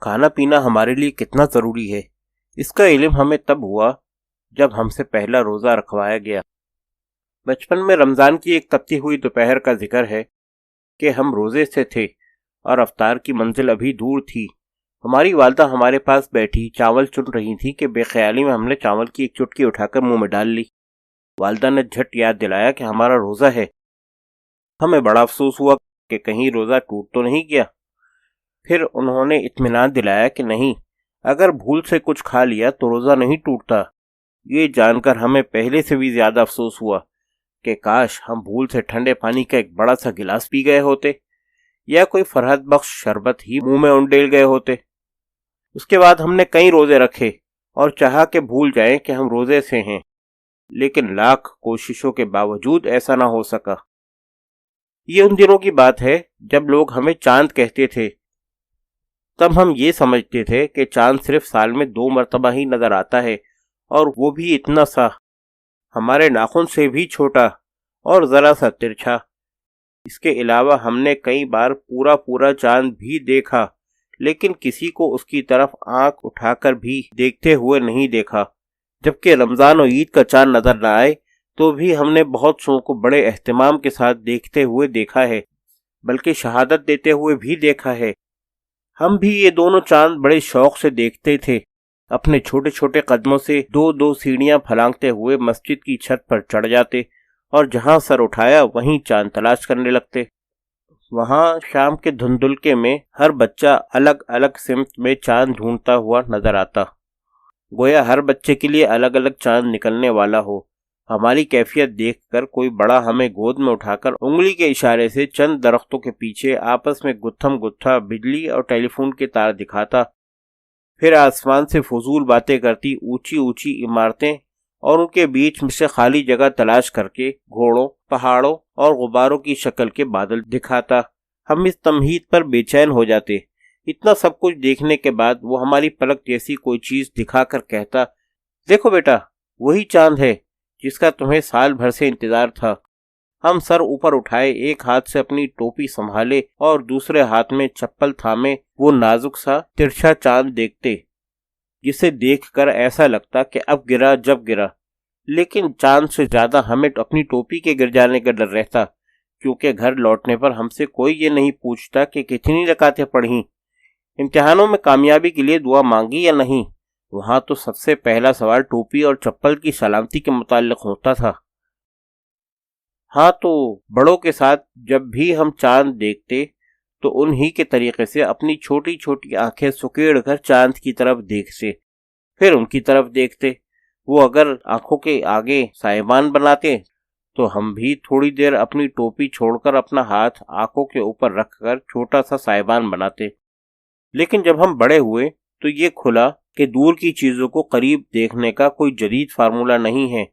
کھانا پینا ہمارے لیے کتنا ضروری ہے، اس کا علم ہمیں تب ہوا جب ہم سے پہلا روزہ رکھوایا گیا۔ بچپن میں رمضان کی ایک تپتی ہوئی دوپہر کا ذکر ہے کہ ہم روزے سے تھے اور افطار کی منزل ابھی دور تھی۔ ہماری والدہ ہمارے پاس بیٹھی چاول چن رہی تھی کہ بے خیالی میں ہم نے چاول کی ایک چٹکی اٹھا کر منہ میں ڈال لی۔ والدہ نے جھٹ یاد دلایا کہ ہمارا روزہ ہے۔ ہمیں بڑا افسوس ہوا کہ کہیں روزہ ٹوٹ تو نہیں گیا۔ پھر انہوں نے اطمینان دلایا کہ نہیں، اگر بھول سے کچھ کھا لیا تو روزہ نہیں ٹوٹتا۔ یہ جان کر ہمیں پہلے سے بھی زیادہ افسوس ہوا کہ کاش ہم بھول سے ٹھنڈے پانی کا ایک بڑا سا گلاس پی گئے ہوتے یا کوئی فرحت بخش شربت ہی منہ میں انڈیل گئے ہوتے۔ اس کے بعد ہم نے کئی روزے رکھے اور چاہا کہ بھول جائیں کہ ہم روزے سے ہیں، لیکن لاکھ کوششوں کے باوجود ایسا نہ ہو سکا۔ یہ ان دنوں کی بات ہے جب لوگ ہمیں چاند کہتے تھے۔ تب ہم یہ سمجھتے تھے کہ چاند صرف سال میں 2 مرتبہ ہی نظر آتا ہے، اور وہ بھی اتنا سا، ہمارے ناخن سے بھی چھوٹا اور ذرا سا ترچھا۔ اس کے علاوہ ہم نے کئی بار پورا چاند بھی دیکھا، لیکن کسی کو اس کی طرف آنکھ اٹھا کر بھی دیکھتے ہوئے نہیں دیکھا۔ جبکہ رمضان اور عید کا چاند نظر نہ آئے تو بھی ہم نے بہت سو کو بڑے اہتمام کے ساتھ دیکھتے ہوئے دیکھا ہے، بلکہ شہادت دیتے ہوئے بھی دیکھا ہے۔ ہم بھی یہ دونوں چاند بڑے شوق سے دیکھتے تھے، اپنے چھوٹے چھوٹے قدموں سے 2 سیڑھیاں پھلانگتے ہوئے مسجد کی چھت پر چڑھ جاتے اور جہاں سر اٹھایا وہیں چاند تلاش کرنے لگتے۔ وہاں شام کے دھندلکے میں ہر بچہ الگ الگ سمت میں چاند ڈھونڈتا ہوا نظر آتا، گویا ہر بچے کے لیے الگ الگ چاند نکلنے والا ہو۔ ہماری کیفیت دیکھ کر کوئی بڑا ہمیں گود میں اٹھا کر انگلی کے اشارے سے چند درختوں کے پیچھے آپس میں گتھم گتھا بجلی اور ٹیلی فون کے تار دکھاتا، پھر آسمان سے فضول باتیں کرتی اونچی اونچی عمارتیں اور ان کے بیچ میں سے خالی جگہ تلاش کر کے گھوڑوں، پہاڑوں اور غباروں کی شکل کے بادل دکھاتا۔ ہم اس تمہید پر بے چین ہو جاتے۔ اتنا سب کچھ دیکھنے کے بعد وہ ہماری پلک جیسی کوئی چیز دکھا کر کہتا، دیکھو بیٹا، وہی چاند ہے جس کا تمہیں سال بھر سے انتظار تھا۔ ہم سر اوپر اٹھائے ایک ہاتھ سے اپنی ٹوپی سنبھالے اور دوسرے ہاتھ میں چپل تھامے وہ نازک سا ترچھا چاند دیکھتے، جسے دیکھ کر ایسا لگتا کہ اب گرا جب گرا۔ لیکن چاند سے زیادہ ہمیں اپنی ٹوپی کے گر جانے کا ڈر رہتا، کیونکہ گھر لوٹنے پر ہم سے کوئی یہ نہیں پوچھتا کہ کتنی رکعتیں پڑھیں، امتحانوں میں کامیابی کے لیے دعا مانگی یا نہیں۔ وہاں تو سب سے پہلا سوال ٹوپی اور چپل کی سلامتی کے متعلق ہوتا تھا۔ ہاں، تو بڑوں کے ساتھ جب بھی ہم چاند دیکھتے تو انہی کے طریقے سے اپنی چھوٹی چھوٹی آنکھیں سکیڑ کر چاند کی طرف دیکھتے، پھر ان کی طرف دیکھتے۔ وہ اگر آنکھوں کے آگے سائبان بناتے تو ہم بھی تھوڑی دیر اپنی ٹوپی چھوڑ کر اپنا ہاتھ آنکھوں کے اوپر رکھ کر چھوٹا سا سائبان بناتے۔ لیکن جب ہم بڑے ہوئے تو یہ کھلا کہ دور کی چیزوں کو قریب دیکھنے کا کوئی جدید فارمولہ نہیں ہے،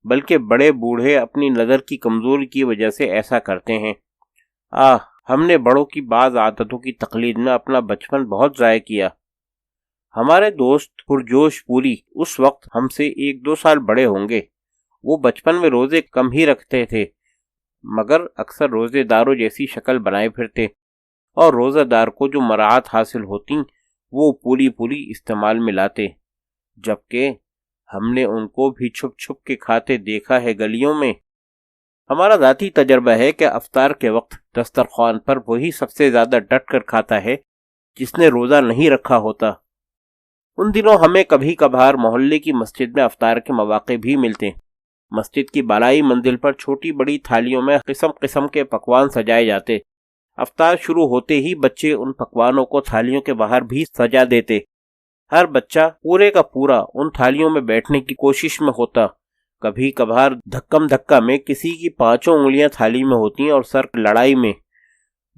بلکہ بڑے بوڑھے اپنی نظر کی کمزوری کی وجہ سے ایسا کرتے ہیں۔ ہم نے بڑوں کی بعض عادتوں کی تقلید میں اپنا بچپن بہت ضائع کیا۔ ہمارے دوست پرجوش پوری اس وقت ہم سے 1-2 سال بڑے ہوں گے۔ وہ بچپن میں روزے کم ہی رکھتے تھے، مگر اکثر روزے داروں جیسی شکل بنائے پھرتے، اور روزہ دار کو جو مراعات حاصل ہوتی وہ پوری استعمال میں لاتے، جبکہ ہم نے ان کو بھی چھپ چھپ کے کھاتے دیکھا ہے گلیوں میں۔ ہمارا ذاتی تجربہ ہے کہ افطار کے وقت دسترخوان پر وہی سب سے زیادہ ڈٹ کر کھاتا ہے جس نے روزہ نہیں رکھا ہوتا۔ ان دنوں ہمیں کبھی کبھار محلے کی مسجد میں افطار کے مواقع بھی ملتے۔ مسجد کی بالائی منزل پر چھوٹی بڑی تھالیوں میں قسم قسم کے پکوان سجائے جاتے۔ افطار شروع ہوتے ہی بچے ان پکوانوں کو تھالیوں کے باہر بھی سجا دیتے۔ ہر بچہ پورے کا پورا ان تھالیوں میں بیٹھنے کی کوشش میں ہوتا۔ کبھی کبھار دھکم دھکا میں کسی کی 5 انگلیاں تھالی میں ہوتی اور سر لڑائی میں۔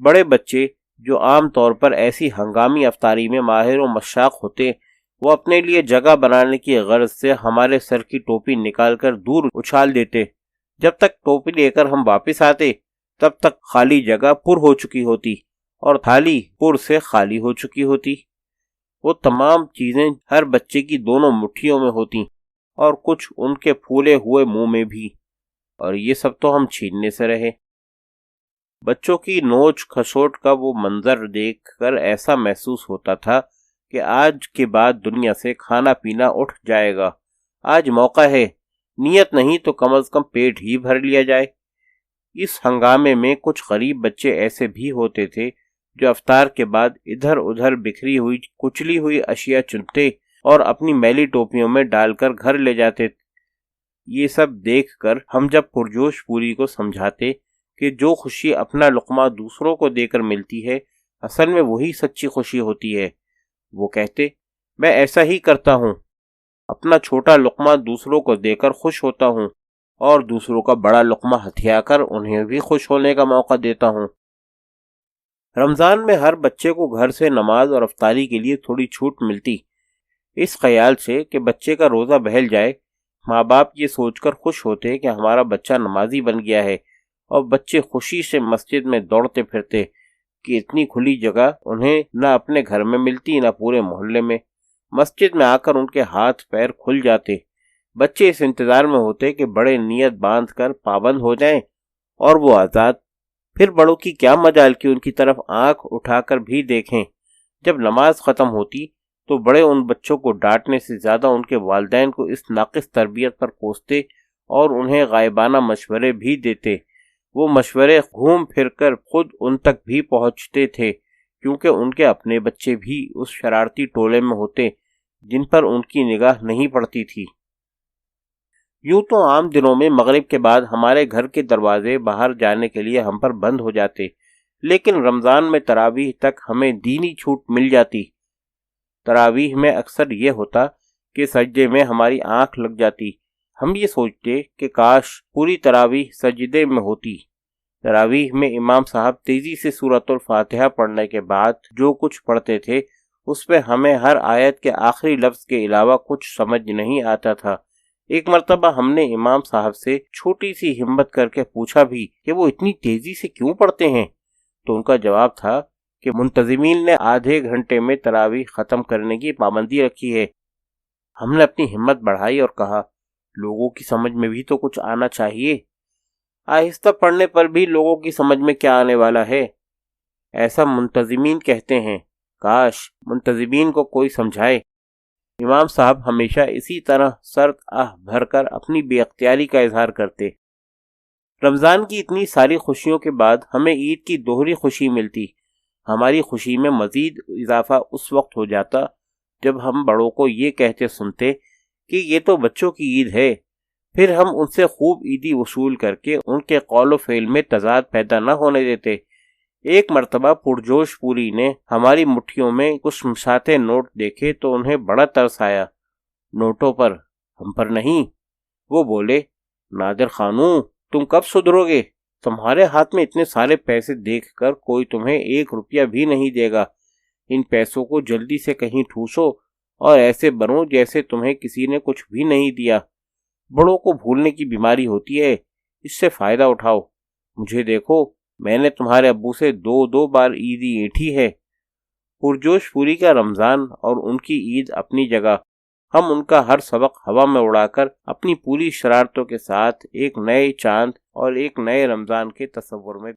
بڑے بچے جو عام طور پر ایسی ہنگامی افطاری میں ماہر و مشاق ہوتے، وہ اپنے لیے جگہ بنانے کی غرض سے ہمارے سر کی ٹوپی نکال کر دور اچھال دیتے۔ جب تک ٹوپی لے کر ہم واپس آتے تب تک خالی جگہ پر ہو چکی ہوتی اور تھالی پر سے خالی ہو چکی ہوتی۔ وہ تمام چیزیں ہر بچے کی دونوں مٹھیوں میں ہوتی اور کچھ ان کے پھولے ہوئے منہ میں بھی، اور یہ سب تو ہم چھیننے سے رہے۔ بچوں کی نوچ کھسوٹ کا وہ منظر دیکھ کر ایسا محسوس ہوتا تھا کہ آج کے بعد دنیا سے کھانا پینا اٹھ جائے گا، آج موقع ہے، نیت نہیں تو کم از کم پیٹ ہی بھر لیا جائے۔ اس ہنگامے میں کچھ غریب بچے ایسے بھی ہوتے تھے جو افطار کے بعد ادھر ادھر بکھری ہوئی کچلی ہوئی اشیاء چنتے اور اپنی میلی ٹوپیوں میں ڈال کر گھر لے جاتے۔ یہ سب دیکھ کر ہم جب پرجوش پوری کو سمجھاتے کہ جو خوشی اپنا لقمہ دوسروں کو دے کر ملتی ہے اصل میں وہی سچی خوشی ہوتی ہے، وہ کہتے میں ایسا ہی کرتا ہوں، اپنا چھوٹا لقمہ دوسروں کو دے کر خوش ہوتا ہوں اور دوسروں کا بڑا لقمہ ہتھیا کر انہیں بھی خوش ہونے کا موقع دیتا ہوں۔ رمضان میں ہر بچے کو گھر سے نماز اور افطاری کے لیے تھوڑی چھوٹ ملتی، اس خیال سے کہ بچے کا روزہ بہل جائے۔ ماں باپ یہ سوچ کر خوش ہوتے کہ ہمارا بچہ نمازی بن گیا ہے، اور بچے خوشی سے مسجد میں دوڑتے پھرتے کہ اتنی کھلی جگہ انہیں نہ اپنے گھر میں ملتی نہ پورے محلے میں۔ مسجد میں آ کر ان کے ہاتھ پیر کھل جاتے۔ بچے اس انتظار میں ہوتے کہ بڑے نیت باندھ کر پابند ہو جائیں اور وہ آزاد۔ پھر بڑوں کی کیا مجال کہ ان کی طرف آنکھ اٹھا کر بھی دیکھیں۔ جب نماز ختم ہوتی تو بڑے ان بچوں کو ڈانٹنے سے زیادہ ان کے والدین کو اس ناقص تربیت پر کوستے اور انہیں غائبانہ مشورے بھی دیتے۔ وہ مشورے گھوم پھر کر خود ان تک بھی پہنچتے تھے، کیونکہ ان کے اپنے بچے بھی اس شرارتی ٹولے میں ہوتے جن پر ان کی نگاہ نہیں پڑتی تھی۔ یوں تو عام دنوں میں مغرب کے بعد ہمارے گھر کے دروازے باہر جانے کے لیے ہم پر بند ہو جاتے، لیکن رمضان میں تراویح تک ہمیں دینی چھوٹ مل جاتی۔ تراویح میں اکثر یہ ہوتا کہ سجدے میں ہماری آنکھ لگ جاتی، ہم یہ سوچتے کہ کاش پوری تراویح سجدے میں ہوتی۔ تراویح میں امام صاحب تیزی سے سورۃ الفاتحہ پڑھنے کے بعد جو کچھ پڑھتے تھے اس میں ہمیں ہر آیت کے آخری لفظ کے علاوہ کچھ سمجھ نہیں آتا تھا۔ ایک مرتبہ ہم نے امام صاحب سے چھوٹی سی ہمت کر کے پوچھا بھی کہ وہ اتنی تیزی سے کیوں پڑھتے ہیں، تو ان کا جواب تھا کہ منتظمین نے آدھے گھنٹے میں تراویح ختم کرنے کی پابندی رکھی ہے۔ ہم نے اپنی ہمت بڑھائی اور کہا لوگوں کی سمجھ میں بھی تو کچھ آنا چاہیے، آہستہ پڑھنے پر بھی لوگوں کی سمجھ میں کیا آنے والا ہے، ایسا منتظمین کہتے ہیں، کاش منتظمین کو کوئی سمجھائے۔ امام صاحب ہمیشہ اسی طرح سرد آہ بھر کر اپنی بے اختیاری کا اظہار کرتے۔ رمضان کی اتنی ساری خوشیوں کے بعد ہمیں عید کی دوہری خوشی ملتی۔ ہماری خوشی میں مزید اضافہ اس وقت ہو جاتا جب ہم بڑوں کو یہ کہتے سنتے کہ یہ تو بچوں کی عید ہے، پھر ہم ان سے خوب عیدی وصول کر کے ان کے قول و فعل میں تضاد پیدا نہ ہونے دیتے۔ ایک مرتبہ پرجوش پوری نے ہماری مٹھیوں میں کچھ مساتے نوٹ دیکھے تو انہیں بڑا ترس آیا، نوٹوں پر، ہم پر نہیں۔ وہ بولے نادر خانو، تم کب سدھرو گے؟ تمہارے ہاتھ میں اتنے سارے پیسے دیکھ کر کوئی تمہیں 1 روپیہ بھی نہیں دے گا، ان پیسوں کو جلدی سے کہیں ٹھوسو اور ایسے بنو جیسے تمہیں کسی نے کچھ بھی نہیں دیا۔ بڑوں کو بھولنے کی بیماری ہوتی ہے، اس سے فائدہ اٹھاؤ۔ مجھے دیکھو، میں نے تمہارے ابو سے 2 بار عیدی اینٹھی ہے۔ پرجوش پوری کا رمضان اور ان کی عید اپنی جگہ، ہم ان کا ہر سبق ہوا میں اڑا کر اپنی پوری شرارتوں کے ساتھ ایک نئے چاند اور ایک نئے رمضان کے تصور میں